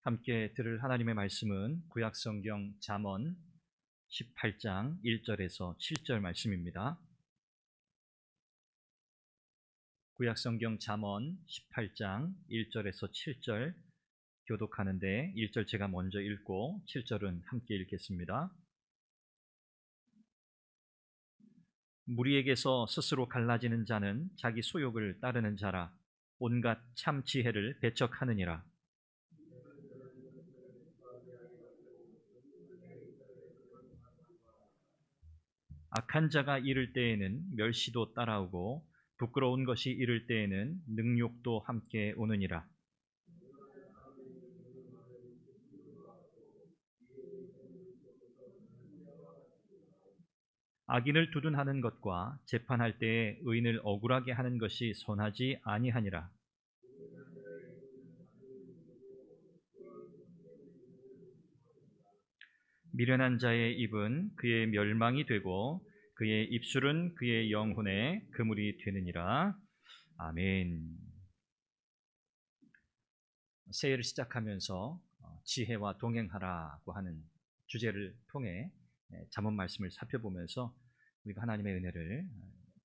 함께 들을 하나님의 말씀은 구약성경 잠언 18장 1절에서 7절 말씀입니다. 구약성경 잠언 18장 1절에서 7절 교독하는데 1절 제가 먼저 읽고 7절은 함께 읽겠습니다. 무리에게서 스스로 갈라지는 자는 자기 소욕을 따르는 자라. 온갖 참 지혜를 배척하느니라. 악한 자가 이를 때에는 멸시도 따라오고 부끄러운 것이 이를 때에는 능욕도 함께 오느니라. 악인을 두둔하는 것과 재판할 때에 의인을 억울하게 하는 것이 선하지 아니하니라. 미련한 자의 입은 그의 멸망이 되고 그의 입술은 그의 영혼의 그물이 되느니라. 아멘. 새해를 시작하면서 지혜와 동행하라고 하는 주제를 통해 잠언 말씀을 살펴보면서 우리가 하나님의 은혜를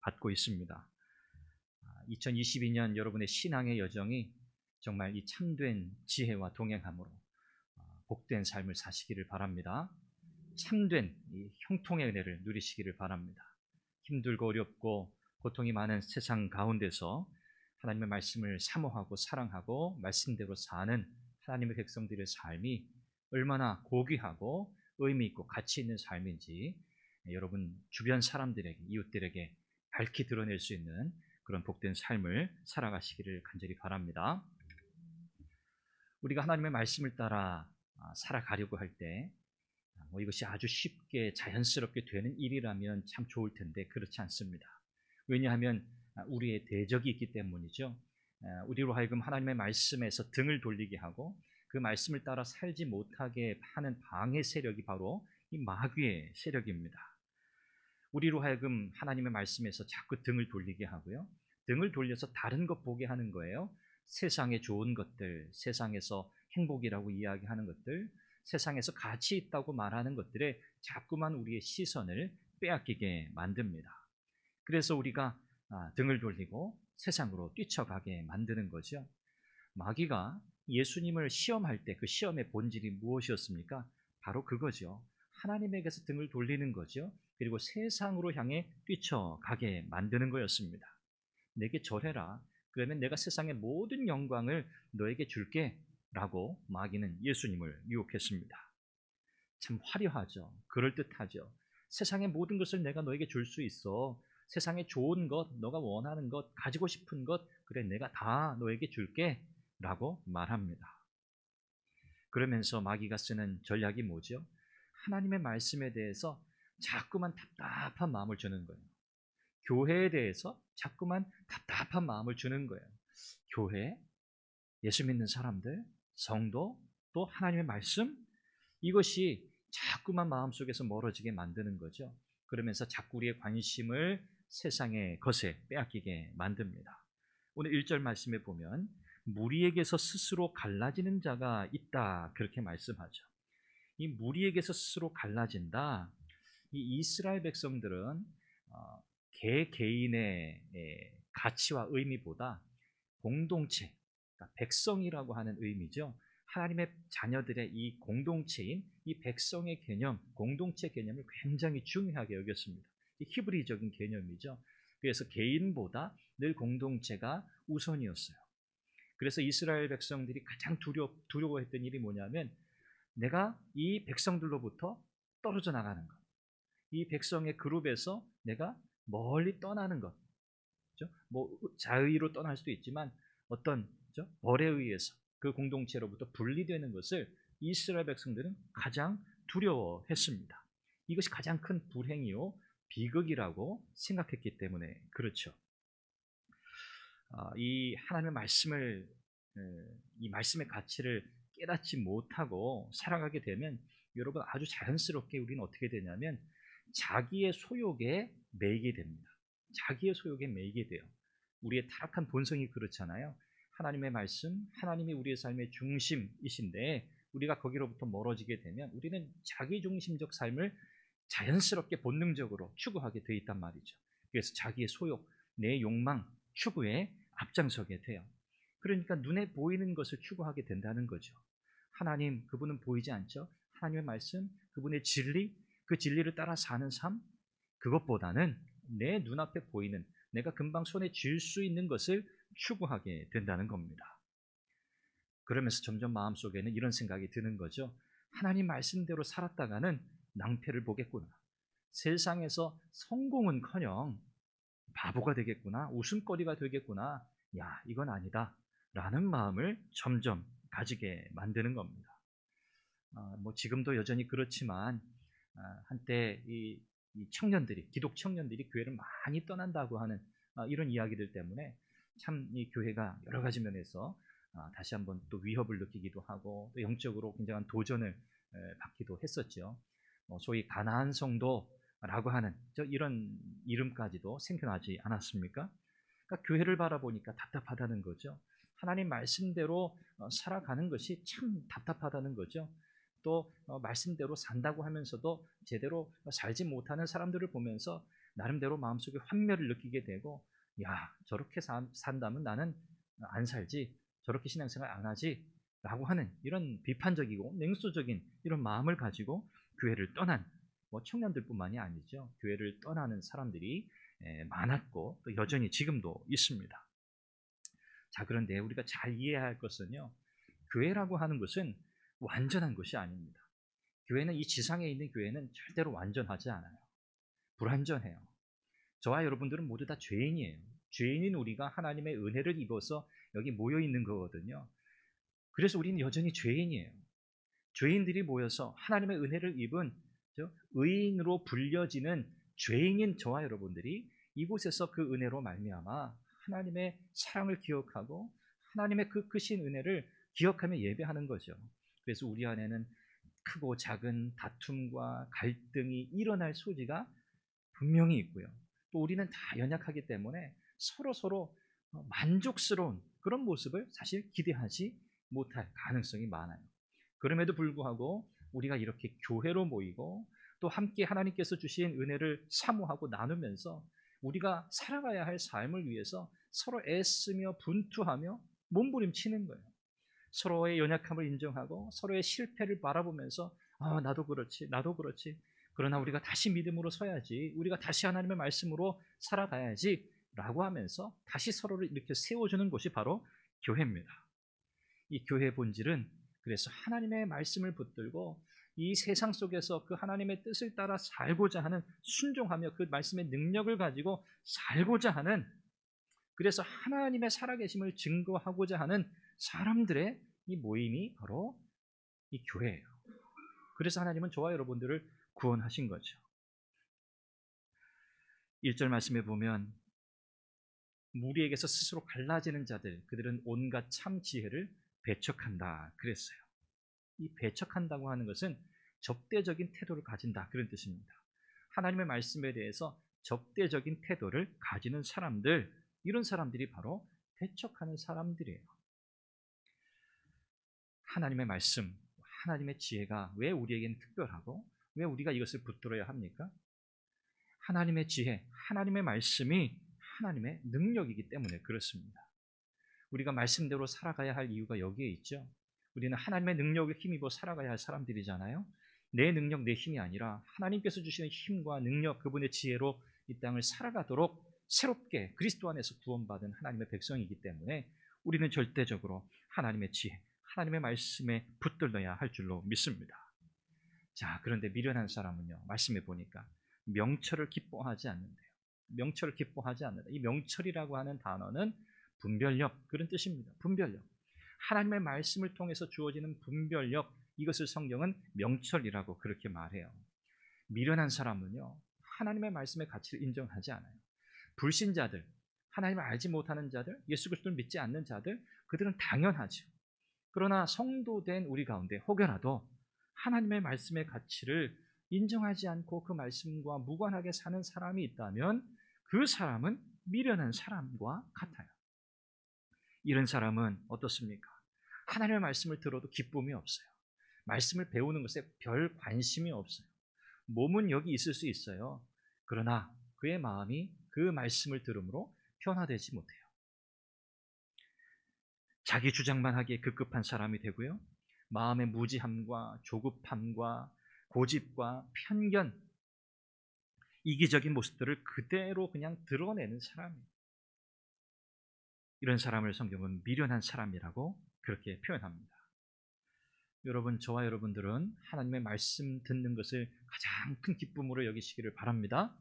받고 있습니다. 2022년 여러분의 신앙의 여정이 정말 이 참된 지혜와 동행함으로 복된 삶을 사시기를 바랍니다. 참된 이 형통의 은혜를 누리시기를 바랍니다. 힘들고 어렵고 고통이 많은 세상 가운데서 하나님의 말씀을 사모하고 사랑하고 말씀대로 사는 하나님의 백성들의 삶이 얼마나 고귀하고 의미 있고 가치 있는 삶인지 여러분 주변 사람들에게, 이웃들에게 밝히 드러낼 수 있는 그런 복된 삶을 살아가시기를 간절히 바랍니다. 우리가 하나님의 말씀을 따라 살아가려고 할 때 이것이 아주 쉽게 자연스럽게 되는 일이라면 참 좋을 텐데 그렇지 않습니다. 왜냐하면 우리의 대적이 있기 때문이죠. 우리로 하여금 하나님의 말씀에서 등을 돌리게 하고 그 말씀을 따라 살지 못하게 하는 방해 세력이 바로 이 마귀의 세력입니다. 우리로 하여금 하나님의 말씀에서 자꾸 등을 돌리게 하고요. 등을 돌려서 다른 것 보게 하는 거예요. 세상의 좋은 것들, 세상에서 행복이라고 이야기하는 것들, 세상에서 가치 있다고 말하는 것들에 자꾸만 우리의 시선을 빼앗기게 만듭니다. 그래서 우리가 등을 돌리고 세상으로 뛰쳐가게 만드는 거죠. 마귀가 예수님을 시험할 때 그 시험의 본질이 무엇이었습니까? 바로 그거죠. 하나님에게서 등을 돌리는 거죠. 그리고 세상으로 향해 뛰쳐가게 만드는 거였습니다. 내게 절해라. 그러면 내가 세상의 모든 영광을 너에게 줄게 라고 마귀는 예수님을 유혹했습니다. 참 화려하죠. 그럴듯하죠. 세상의 모든 것을 내가 너에게 줄 수 있어. 세상의 좋은 것, 너가 원하는 것, 가지고 싶은 것, 그래 내가 다 너에게 줄게 라고 말합니다. 그러면서 마귀가 쓰는 전략이 뭐죠? 하나님의 말씀에 대해서 자꾸만 답답한 마음을 주는 거예요. 교회에 대해서 자꾸만 답답한 마음을 주는 거예요. 교회, 예수 믿는 사람들, 성도, 또 하나님의 말씀, 이것이 자꾸만 마음속에서 멀어지게 만드는 거죠. 그러면서 자꾸 우리의 관심을 세상의 것에 빼앗기게 만듭니다. 오늘 1절 말씀에 보면 무리에게서 스스로 갈라지는 자가 있다 그렇게 말씀하죠. 이 무리에게서 스스로 갈라진다. 이 이스라엘 백성들은 개개인의 가치와 의미보다 공동체, 그러니까 백성이라고 하는 의미죠. 하나님의 자녀들의 이 공동체인 이 백성의 개념, 공동체 개념을 굉장히 중요하게 여겼습니다. 이 히브리적인 개념이죠. 그래서 개인보다 늘 공동체가 우선이었어요. 그래서 이스라엘 백성들이 가장 두려워했던 일이 뭐냐면 내가 이 백성들로부터 떨어져 나가는 것, 이 백성의 그룹에서 내가 멀리 떠나는 것, 그렇죠? 뭐 자의로 떠날 수도 있지만 어떤 벌에 의해서 그 공동체로부터 분리되는 것을 이스라엘 백성들은 가장 두려워했습니다. 이것이 가장 큰 불행이요 비극이라고 생각했기 때문에 그렇죠. 이 하나님의 말씀을, 이 말씀의 가치를 깨닫지 못하고 살아가게 되면 여러분 아주 자연스럽게 우리는 어떻게 되냐면 자기의 소욕에 매이게 됩니다. 자기의 소욕에 매이게 돼요. 우리의 타락한 본성이 그렇잖아요. 하나님의 말씀, 하나님이 우리의 삶의 중심이신데 우리가 거기로부터 멀어지게 되면 우리는 자기중심적 삶을 자연스럽게 본능적으로 추구하게 돼 있단 말이죠. 그래서 자기의 소욕, 내 욕망, 추구에 앞장서게 돼요. 그러니까 눈에 보이는 것을 추구하게 된다는 거죠. 하나님, 그분은 보이지 않죠? 하나님의 말씀, 그분의 진리, 그 진리를 따라 사는 삶, 그것보다는 내 눈앞에 보이는, 내가 금방 손에 쥘 수 있는 것을 추구하게 된다는 겁니다. 그러면서 점점 마음속에는 이런 생각이 드는 거죠. 하나님 말씀대로 살았다가는 낭패를 보겠구나. 세상에서 성공은커녕 바보가 되겠구나. 웃음거리가 되겠구나. 야, 이건 아니다. 라는 마음을 점점 가지게 만드는 겁니다. 지금도 여전히 그렇지만 한때 이 청년들이, 기독 청년들이 교회를 많이 떠난다고 하는 이런 이야기들 때문에 참 이 교회가 여러 가지 면에서 다시 한번 또 위협을 느끼기도 하고 또 영적으로 굉장한 도전을 받기도 했었죠. 소위 가나안 성도라고 하는 이런 이름까지도 생겨나지 않았습니까? 그러니까 교회를 바라보니까 답답하다는 거죠. 하나님 말씀대로 살아가는 것이 참 답답하다는 거죠. 또 말씀대로 산다고 하면서도 제대로 살지 못하는 사람들을 보면서 나름대로 마음속에 환멸을 느끼게 되고, 야, 저렇게 산다면 나는 안 살지, 저렇게 신앙생활 안 하지 라고 하는 이런 비판적이고 냉소적인 이런 마음을 가지고 교회를 떠난 청년들뿐만이 아니죠. 교회를 떠나는 사람들이 많았고 또 여전히 지금도 있습니다. 자, 그런데 우리가 잘 이해해야 할 것은요, 교회라고 하는 것은 완전한 것이 아닙니다. 교회는, 이 지상에 있는 교회는 절대로 완전하지 않아요. 불완전해요. 저와 여러분들은 모두 다 죄인이에요. 죄인인 우리가 하나님의 은혜를 입어서 여기 모여 있는 거거든요. 그래서 우리는 여전히 죄인이에요. 죄인들이 모여서 하나님의 은혜를 입은 의인으로 불려지는 죄인인 저와 여러분들이 이곳에서 그 은혜로 말미암아 하나님의 사랑을 기억하고 하나님의 그 크신 은혜를 기억하며 예배하는 거죠. 그래서 우리 안에는 크고 작은 다툼과 갈등이 일어날 소지가 분명히 있고요. 또 우리는 다 연약하기 때문에 서로 만족스러운 그런 모습을 사실 기대하지 못할 가능성이 많아요. 그럼에도 불구하고 우리가 이렇게 교회로 모이고 또 함께 하나님께서 주신 은혜를 사모하고 나누면서 우리가 살아가야 할 삶을 위해서 서로 애쓰며 분투하며 몸부림치는 거예요. 서로의 연약함을 인정하고 서로의 실패를 바라보면서 나도 그렇지, 나도 그렇지. 그러나 우리가 다시 믿음으로 서야지, 우리가 다시 하나님의 말씀으로 살아가야지 라고 하면서 다시 서로를 이렇게 세워주는 곳이 바로 교회입니다. 이 교회의 본질은 그래서 하나님의 말씀을 붙들고 이 세상 속에서 그 하나님의 뜻을 따라 살고자 하는, 순종하며 그 말씀의 능력을 가지고 살고자 하는, 그래서 하나님의 살아계심을 증거하고자 하는 사람들의 이 모임이 바로 이 교회예요. 그래서 하나님은 저와 여러분들을 구원하신 거죠. 1절 말씀에 보면 무리에게서 스스로 갈라지는 자들, 그들은 온갖 참 지혜를 배척한다 그랬어요. 이 배척한다고 하는 것은 적대적인 태도를 가진다, 그런 뜻입니다. 하나님의 말씀에 대해서 적대적인 태도를 가지는 사람들, 이런 사람들이 바로 배척하는 사람들이에요. 하나님의 말씀, 하나님의 지혜가 왜 우리에게는 특별하고 왜 우리가 이것을 붙들어야 합니까? 하나님의 지혜, 하나님의 말씀이 하나님의 능력이기 때문에 그렇습니다. 우리가 말씀대로 살아가야 할 이유가 여기에 있죠. 우리는 하나님의 능력을 힘입어 살아가야 할 사람들이잖아요. 내 능력, 내 힘이 아니라 하나님께서 주시는 힘과 능력, 그분의 지혜로 이 땅을 살아가도록 새롭게 그리스도 안에서 구원받은 하나님의 백성이기 때문에 우리는 절대적으로 하나님의 지혜, 하나님의 말씀에 붙들어야 할 줄로 믿습니다. 자, 그런데 미련한 사람은요, 말씀해 보니까 명철을 기뻐하지 않는데요. 명철을 기뻐하지 않는다. 이 명철이라고 하는 단어는 분별력, 그런 뜻입니다. 분별력. 하나님의 말씀을 통해서 주어지는 분별력, 이것을 성경은 명철이라고 그렇게 말해요. 미련한 사람은요, 하나님의 말씀의 가치를 인정하지 않아요. 불신자들, 하나님을 알지 못하는 자들, 예수 그리스도를 믿지 않는 자들, 그들은 당연하죠. 그러나 성도된 우리 가운데 혹여라도 하나님의 말씀의 가치를 인정하지 않고 그 말씀과 무관하게 사는 사람이 있다면 그 사람은 미련한 사람과 같아요. 이런 사람은 어떻습니까? 하나님의 말씀을 들어도 기쁨이 없어요. 말씀을 배우는 것에 별 관심이 없어요. 몸은 여기 있을 수 있어요. 그러나 그의 마음이 그 말씀을 들음으로 변화되지 못해요. 자기 주장만 하기에 급급한 사람이 되고요. 마음의 무지함과 조급함과 고집과 편견, 이기적인 모습들을 그대로 그냥 드러내는 사람이에요. 이런 사람을 성경은 미련한 사람이라고 그렇게 표현합니다. 여러분, 저와 여러분들은 하나님의 말씀 듣는 것을 가장 큰 기쁨으로 여기시기를 바랍니다.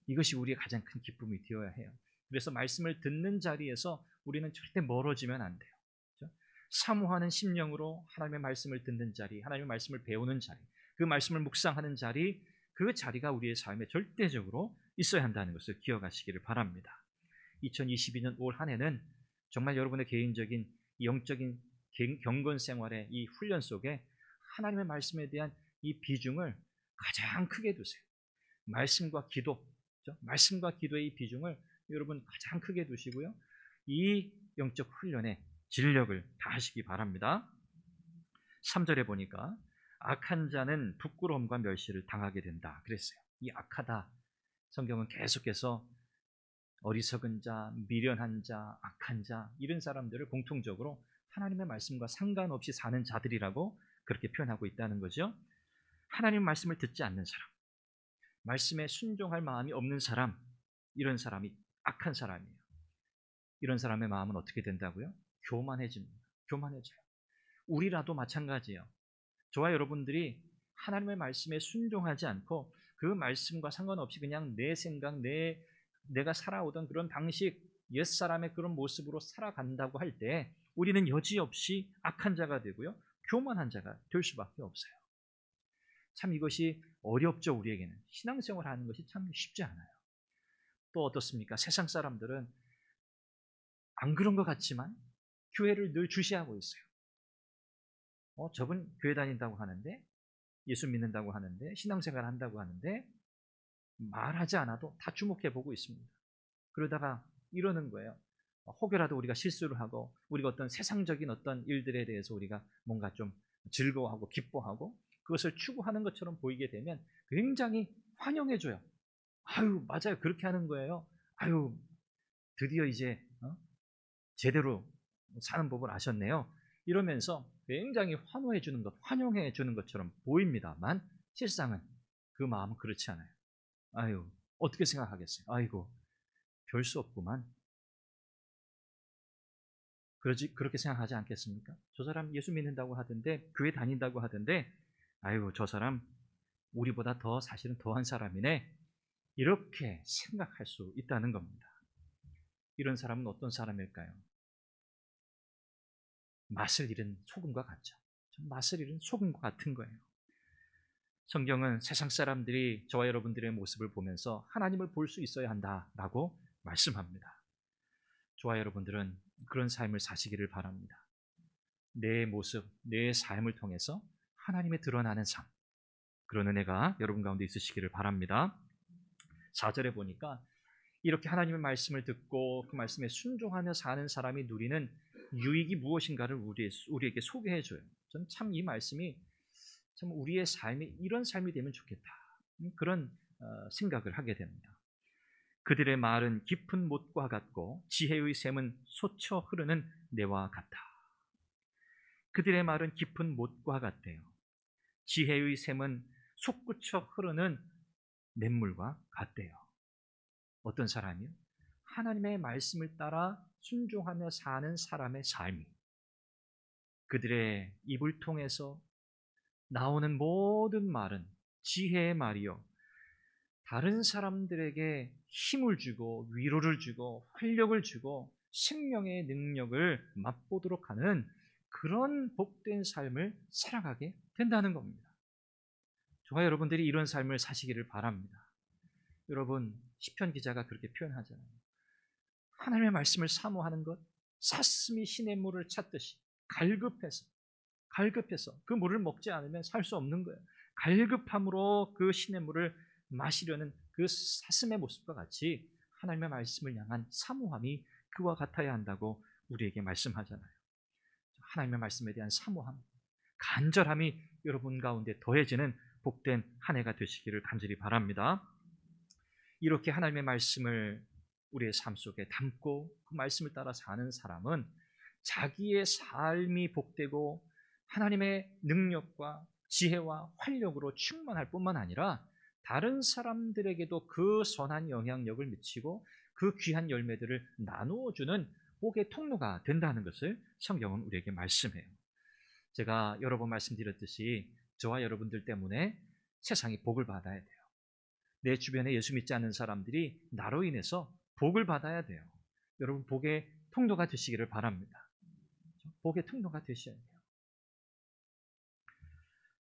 이것이 우리의 가장 큰 기쁨이 되어야 해요. 그래서 말씀을 듣는 자리에서 우리는 절대 멀어지면 안 돼요. 그렇죠? 사모하는 심령으로 하나님의 말씀을 듣는 자리, 하나님의 말씀을 배우는 자리, 그 말씀을 묵상하는 자리, 그 자리가 우리의 삶에 절대적으로 있어야 한다는 것을 기억하시기를 바랍니다. 2022년 올 한 해는 정말 여러분의 개인적인 영적인 경건 생활의 이 훈련 속에 하나님의 말씀에 대한 이 비중을 가장 크게 두세요. 말씀과 기도, 그렇죠? 말씀과 기도의 이 비중을 여러분 가장 크게 두시고요. 이 영적 훈련에 진력을 다하시기 바랍니다. 3절에 보니까 악한 자는 부끄러움과 멸시를 당하게 된다 그랬어요. 이 악하다, 성경은 계속해서 어리석은 자, 미련한 자, 악한 자, 이런 사람들을 공통적으로 하나님의 말씀과 상관없이 사는 자들이라고 그렇게 표현하고 있다는 거죠. 하나님의 말씀을 듣지 않는 사람, 말씀에 순종할 마음이 없는 사람, 이런 사람이 악한 사람이에요. 이런 사람의 마음은 어떻게 된다고요? 교만해집니다. 교만해져요. 우리라도 마찬가지예요. 저와 여러분들이 하나님의 말씀에 순종하지 않고 그 말씀과 상관없이 그냥 내 생각, 내가 살아오던 그런 방식, 옛사람의 그런 모습으로 살아간다고 할 때 우리는 여지없이 악한 자가 되고요, 교만한 자가 될 수밖에 없어요. 참 이것이 어렵죠. 우리에게는 신앙생활 하는 것이 참 쉽지 않아요. 또 어떻습니까? 세상 사람들은 안 그런 것 같지만 교회를 늘 주시하고 있어요. 저분 교회 다닌다고 하는데, 예수 믿는다고 하는데, 신앙생활 한다고 하는데 말하지 않아도 다 주목해 보고 있습니다. 그러다가 이러는 거예요. 혹여라도 우리가 실수를 하고 우리가 어떤 세상적인 어떤 일들에 대해서 우리가 뭔가 좀 즐거워하고 기뻐하고 그것을 추구하는 것처럼 보이게 되면 굉장히 환영해줘요. 아유, 맞아요. 그렇게 하는 거예요. 아유, 드디어 이제 제대로 사는 법을 아셨네요. 이러면서 굉장히 환영해 주는 것처럼 보입니다만 실상은 그 마음은 그렇지 않아요. 아유, 어떻게 생각하겠어요? 아이고, 별 수 없구만. 그렇게 생각하지 않겠습니까? 저 사람 예수 믿는다고 하던데, 교회 다닌다고 하던데, 아유, 저 사람 우리보다 더 사실은 더한 사람이네. 이렇게 생각할 수 있다는 겁니다. 이런 사람은 어떤 사람일까요? 맛을 잃은 소금과 같죠. 맛을 잃은 소금과 같은 거예요. 성경은 세상 사람들이 저와 여러분들의 모습을 보면서 하나님을 볼 수 있어야 한다라고 말씀합니다. 저와 여러분들은 그런 삶을 사시기를 바랍니다. 내 모습, 내 삶을 통해서 하나님의 드러나는 삶, 그런 은혜가 여러분 가운데 있으시기를 바랍니다. 4절에 보니까 이렇게 하나님의 말씀을 듣고 그 말씀에 순종하며 사는 사람이 누리는 유익이 무엇인가를 우리에게 소개해줘요. 저는 참 이 말씀이 참 우리의 삶이 이런 삶이 되면 좋겠다, 그런 생각을 하게 됩니다. 그들의 말은 깊은 못과 같고 지혜의 샘은 솟쳐 흐르는 내와 같다. 그들의 말은 깊은 못과 같대요. 지혜의 샘은 솟구쳐 흐르는 냇물과 같대요. 어떤 사람이요? 하나님의 말씀을 따라 순종하며 사는 사람의 삶이 그들의 입을 통해서 나오는 모든 말은 지혜의 말이요, 다른 사람들에게 힘을 주고 위로를 주고 활력을 주고 생명의 능력을 맛보도록 하는 그런 복된 삶을 살아가게 된다는 겁니다. 저와 여러분들이 이런 삶을 사시기를 바랍니다. 여러분, 시편 기자가 그렇게 표현하잖아요. 하나님의 말씀을 사모하는 것, 사슴이 시냇 물을 찾듯이 갈급해서 그 물을 먹지 않으면 살 수 없는 거예요. 갈급함으로 그 시냇물을 마시려는 그 사슴의 모습과 같이 하나님의 말씀을 향한 사모함이 그와 같아야 한다고 우리에게 말씀하잖아요. 하나님의 말씀에 대한 사모함, 간절함이 여러분 가운데 더해지는 복된 한 해가 되시기를 간절히 바랍니다. 이렇게 하나님의 말씀을 우리의 삶 속에 담고 그 말씀을 따라 사는 사람은 자기의 삶이 복되고 하나님의 능력과 지혜와 활력으로 충만할 뿐만 아니라 다른 사람들에게도 그 선한 영향력을 미치고 그 귀한 열매들을 나누어주는 복의 통로가 된다는 것을 성경은 우리에게 말씀해요. 제가 여러 번 말씀드렸듯이 저와 여러분들 때문에 세상이 복을 받아야 돼요. 내 주변에 예수 믿지 않는 사람들이 나로 인해서 복을 받아야 돼요. 여러분, 복의 통로가 되시기를 바랍니다. 복의 통로가 되셔야 돼요.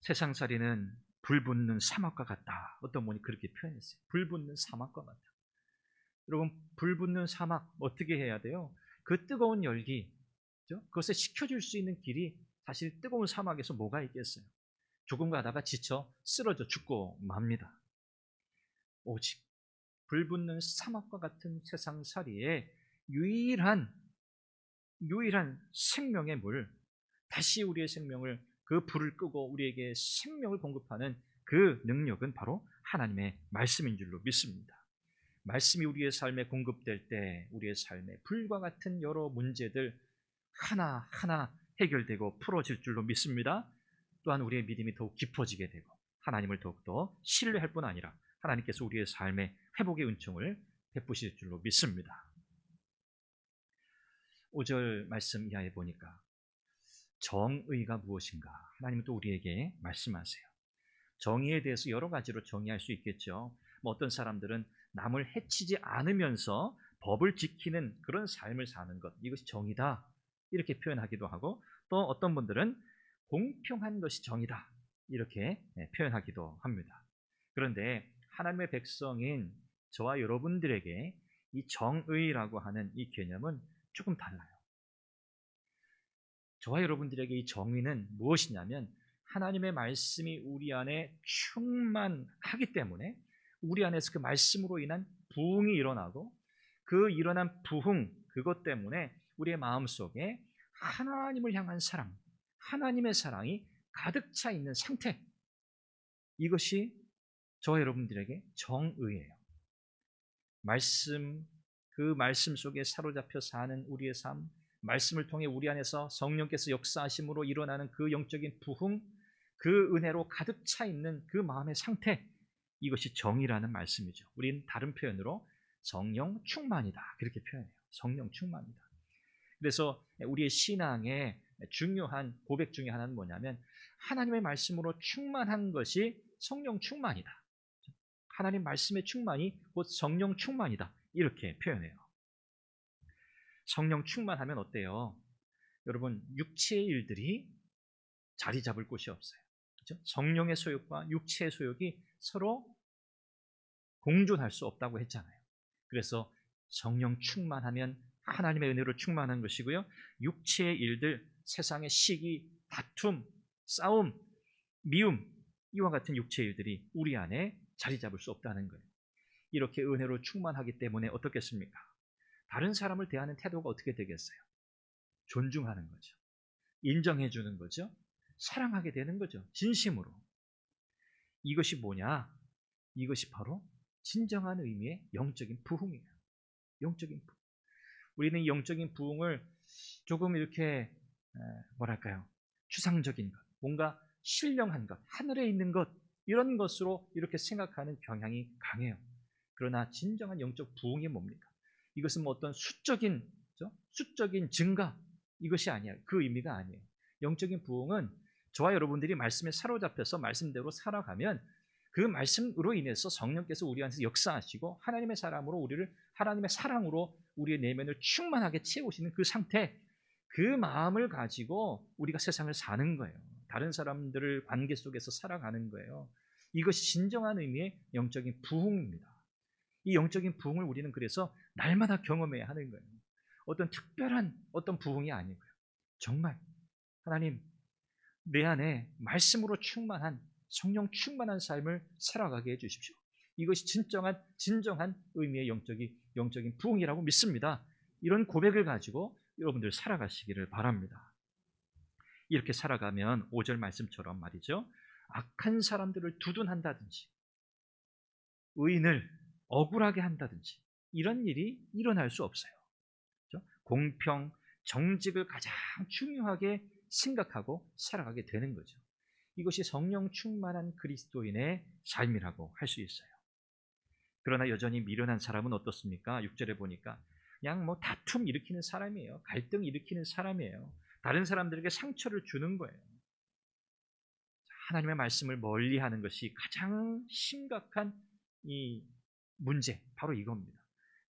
세상살이는 불 붙는 사막과 같다. 어떤 분이 그렇게 표현했어요. 불 붙는 사막과 같다. 여러분, 불 붙는 사막 어떻게 해야 돼요? 그 뜨거운 열기, 그것을 식혀줄 수 있는 길이 사실 뜨거운 사막에서 뭐가 있겠어요? 조금 가다가 지쳐 쓰러져 죽고 맙니다. 오직 불 붙는 사막과 같은 세상살이에 유일한 생명의 물, 다시 우리의 생명을, 그 불을 끄고 우리에게 생명을 공급하는 그 능력은 바로 하나님의 말씀인 줄로 믿습니다. 말씀이 우리의 삶에 공급될 때 우리의 삶에 불과 같은 여러 문제들 하나하나 해결되고 풀어질 줄로 믿습니다. 또한 우리의 믿음이 더욱 깊어지게 되고 하나님을 더욱더 신뢰할 뿐 아니라 하나님께서 우리의 삶에 회복의 은총을 베푸실 줄로 믿습니다. 5절 말씀 이하에 보니까 정의가 무엇인가? 하나님은 또 우리에게 말씀하세요. 정의에 대해서 여러 가지로 정의할 수 있겠죠. 어떤 사람들은 남을 해치지 않으면서 법을 지키는 그런 삶을 사는 것, 이것이 정의다 이렇게 표현하기도 하고, 또 어떤 분들은 공평한 것이 정의다 이렇게 표현하기도 합니다. 그런데 하나님의 백성인 저와 여러분들에게 이 정의라고 하는 이 개념은 조금 달라요. 저와 여러분들에게 이 정의는 무엇이냐면 하나님의 말씀이 우리 안에 충만하기 때문에 우리 안에서 그 말씀으로 인한 부흥이 일어나고 그 일어난 부흥, 그것 때문에 우리의 마음속에 하나님을 향한 사랑, 하나님의 사랑이 가득 차 있는 상태, 이것이 저와 여러분들에게 정의예요. 그 말씀 속에 사로잡혀 사는 우리의 삶, 말씀을 통해 우리 안에서 성령께서 역사하심으로 일어나는 그 영적인 부흥, 그 은혜로 가득 차 있는 그 마음의 상태, 이것이 정의라는 말씀이죠. 우리는 다른 표현으로 성령 충만이다 그렇게 표현해요. 성령 충만이다. 그래서 우리의 신앙의 중요한 고백 중에 하나는 뭐냐면 하나님의 말씀으로 충만한 것이 성령 충만이다. 하나님 말씀의 충만이 곧 성령 충만이다 이렇게 표현해요. 성령 충만하면 어때요? 여러분, 육체의 일들이 자리 잡을 곳이 없어요. 그렇죠? 성령의 소욕과 육체의 소욕이 서로 공존할 수 없다고 했잖아요. 그래서 성령 충만하면 하나님의 은혜로 충만한 것이고요. 육체의 일들, 세상의 시기, 다툼, 싸움, 미움, 이와 같은 육체의 일들이 우리 안에 자리 잡을 수 없다는 거예요. 이렇게 은혜로 충만하기 때문에 어떻겠습니까? 다른 사람을 대하는 태도가 어떻게 되겠어요? 존중하는 거죠. 인정해 주는 거죠. 사랑하게 되는 거죠. 진심으로. 이것이 뭐냐? 이것이 바로 진정한 의미의 영적인 부흥이에요. 영적인 부흥. 우리는 이 영적인 부흥을 조금 이렇게 뭐랄까요? 추상적인 것, 뭔가 신령한 것, 하늘에 있는 것, 이런 것으로 이렇게 생각하는 경향이 강해요. 그러나 진정한 영적 부흥이 뭡니까? 이것은 뭐 어떤 수적인 증가, 이것이 아니에요. 그 의미가 아니에요. 영적인 부흥은 저와 여러분들이 말씀에 사로잡혀서 말씀대로 살아가면 그 말씀으로 인해서 성령께서 우리 안에서 역사하시고 하나님의 사람으로 우리를 하나님의 사랑으로 우리의 내면을 충만하게 채우시는 그 상태, 그 마음을 가지고 우리가 세상을 사는 거예요. 다른 사람들을 관계 속에서 살아가는 거예요. 이것이 진정한 의미의 영적인 부흥입니다. 이 영적인 부흥을 우리는 그래서 날마다 경험해야 하는 거예요. 어떤 특별한 어떤 부흥이 아니고요. 정말 하나님, 내 안에 말씀으로 충만한 성령 충만한 삶을 살아가게 해주십시오. 이것이 진정한 의미의 영적인 부흥이라고 믿습니다. 이런 고백을 가지고 여러분들 살아가시기를 바랍니다. 이렇게 살아가면 5절 말씀처럼 말이죠, 악한 사람들을 두둔한다든지 의인을 억울하게 한다든지 이런 일이 일어날 수 없어요. 그렇죠? 공평, 정직을 가장 중요하게 생각하고 살아가게 되는 거죠. 이것이 성령 충만한 그리스도인의 삶이라고 할 수 있어요. 그러나 여전히 미련한 사람은 어떻습니까? 6절에 보니까 그냥 뭐 다툼 일으키는 사람이에요. 갈등 일으키는 사람이에요. 다른 사람들에게 상처를 주는 거예요. 하나님의 말씀을 멀리하는 것이 가장 심각한 이 문제, 바로 이겁니다.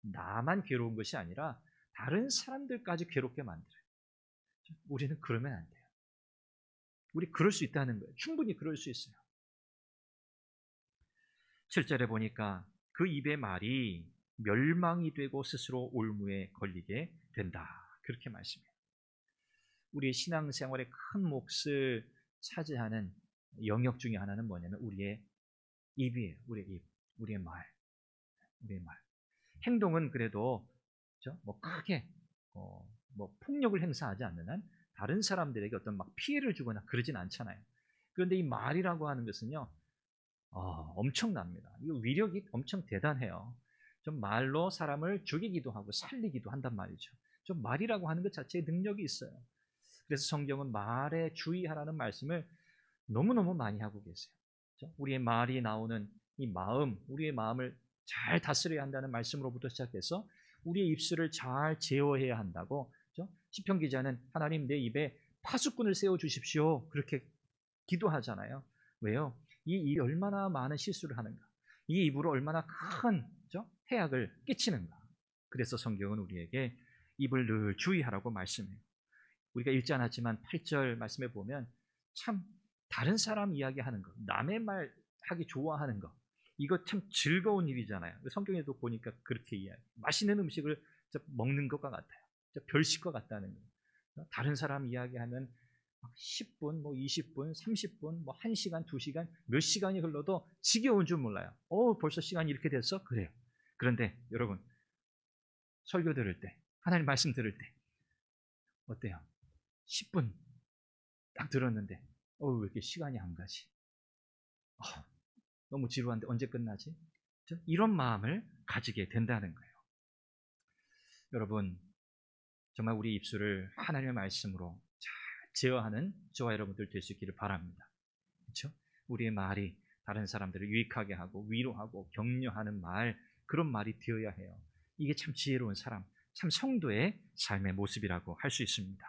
나만 괴로운 것이 아니라 다른 사람들까지 괴롭게 만들어요. 우리는 그러면 안 돼요. 우리 그럴 수 있다는 거예요. 충분히 그럴 수 있어요. 7절에 보니까 그 입의 말이 멸망이 되고 스스로 올무에 걸리게 된다. 그렇게 말씀해요. 우리의 신앙생활의 큰 몫을 차지하는 영역 중에 하나는 뭐냐면 우리의 입이에요. 우리의 입, 우리의 말. 행동은 그래도 뭐 크게 뭐 폭력을 행사하지 않는 한 다른 사람들에게 어떤 막 피해를 주거나 그러진 않잖아요. 그런데 이 말이라고 하는 것은요, 엄청납니다. 이거 위력이 엄청 대단해요. 좀 말로 사람을 죽이기도 하고 살리기도 한단 말이죠. 좀 말이라고 하는 것 자체에 능력이 있어요. 그래서 성경은 말에 주의하라는 말씀을 너무너무 많이 하고 계세요. 그렇죠? 우리의 말이 나오는 이 마음, 우리의 마음을 잘 다스려야 한다는 말씀으로부터 시작해서 우리의 입술을 잘 제어해야 한다고, 그렇죠? 시편 기자는 하나님 내 입에 파수꾼을 세워주십시오, 그렇게 기도하잖아요. 왜요? 이 입이 얼마나 많은 실수를 하는가, 이 입으로 얼마나 큰, 그렇죠? 해악을 끼치는가. 그래서 성경은 우리에게 입을 늘 주의하라고 말씀해요. 우리가 읽지 않았지만 8절 말씀에 보면 참 다른 사람 이야기하는 거, 남의 말 하기 좋아하는 거, 이거 참 즐거운 일이잖아요. 성경에도 보니까 그렇게 이야기해요. 맛있는 음식을 먹는 것과 같아요. 별식과 같다는 거예요. 다른 사람 이야기하면 10분, 뭐 20분, 30분, 뭐 1시간, 2시간, 몇 시간이 흘러도 지겨운 줄 몰라요. 벌써 시간이 이렇게 됐어? 그래요. 그런데 여러분, 설교 들을 때, 하나님 말씀 들을 때 어때요? 10분 딱 들었는데 왜 이렇게 시간이 안 가지? 너무 지루한데 언제 끝나지? 이런 마음을 가지게 된다는 거예요. 여러분, 정말 우리 입술을 하나님의 말씀으로 잘 제어하는 저와 여러분들 될 수 있기를 바랍니다. 그렇죠? 우리의 말이 다른 사람들을 유익하게 하고 위로하고 격려하는 말, 그런 말이 되어야 해요. 이게 참 지혜로운 사람, 참 성도의 삶의 모습이라고 할 수 있습니다.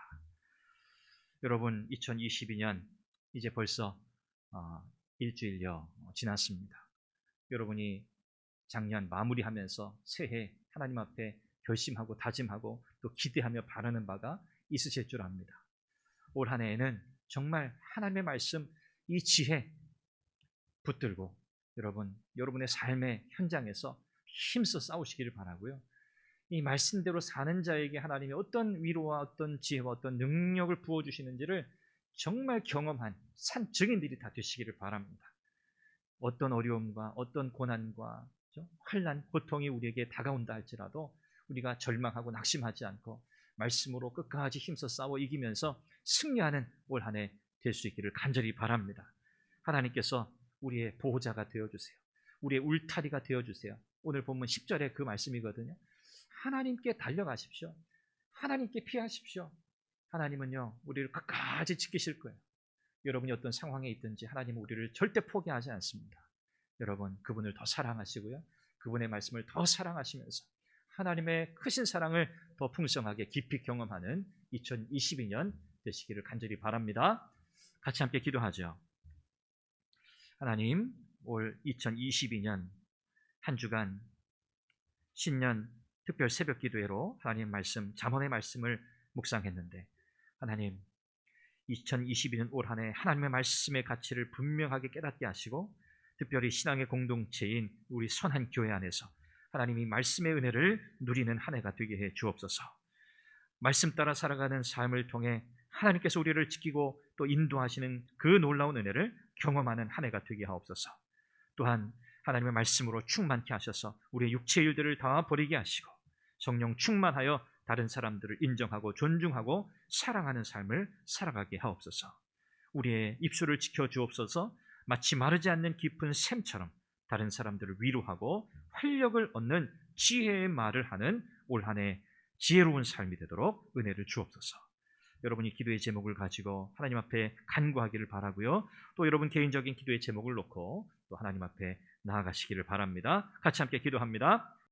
여러분, 2022년 이제 벌써 일주일여 지났습니다. 여러분이 작년 마무리하면서 새해 하나님 앞에 결심하고 다짐하고 또 기대하며 바라는 바가 있으실 줄 압니다. 올 한 해에는 정말 하나님의 말씀, 이 지혜 붙들고 여러분의 삶의 현장에서 힘써 싸우시기를 바라고요. 이 말씀대로 사는 자에게 하나님이 어떤 위로와 어떤 지혜와 어떤 능력을 부어주시는지를 정말 경험한 산 증인들이 다 되시기를 바랍니다. 어떤 어려움과 어떤 고난과 환난, 고통이 우리에게 다가온다 할지라도 우리가 절망하고 낙심하지 않고 말씀으로 끝까지 힘써 싸워 이기면서 승리하는 올 한 해 될 수 있기를 간절히 바랍니다. 하나님께서 우리의 보호자가 되어주세요. 우리의 울타리가 되어주세요. 오늘 본문 10절에 그 말씀이거든요. 하나님께 달려가십시오. 하나님께 피하십시오. 하나님은요, 우리를 끝까지 지키실 거예요. 여러분이 어떤 상황에 있든지 하나님은 우리를 절대 포기하지 않습니다. 여러분, 그분을 더 사랑하시고요, 그분의 말씀을 더 사랑하시면서 하나님의 크신 사랑을 더 풍성하게 깊이 경험하는 2022년 되시기를 간절히 바랍니다. 같이 함께 기도하죠. 하나님, 올 2022년 한 주간 신년 특별 새벽 기도회로 하나님 말씀, 잠언의 말씀을 묵상했는데, 하나님, 2022년 올 한 해 하나님의 말씀의 가치를 분명하게 깨닫게 하시고, 특별히 신앙의 공동체인 우리 선한 교회 안에서 하나님이 말씀의 은혜를 누리는 한 해가 되게 해 주옵소서. 말씀 따라 살아가는 삶을 통해 하나님께서 우리를 지키고 또 인도하시는 그 놀라운 은혜를 경험하는 한 해가 되게 하옵소서. 또한 하나님의 말씀으로 충만케 하셔서 우리의 육체의 일들을 다 버리게 하시고 성령 충만하여 다른 사람들을 인정하고 존중하고 사랑하는 삶을 살아가게 하옵소서. 우리의 입술을 지켜주옵소서. 마치 마르지 않는 깊은 샘처럼 다른 사람들을 위로하고 활력을 얻는 지혜의 말을 하는 올 한 해 지혜로운 삶이 되도록 은혜를 주옵소서. 여러분이 기도의 제목을 가지고 하나님 앞에 간구하기를 바라고요. 또 여러분 개인적인 기도의 제목을 놓고 또 하나님 앞에 나아가시기를 바랍니다. 같이 함께 기도합니다.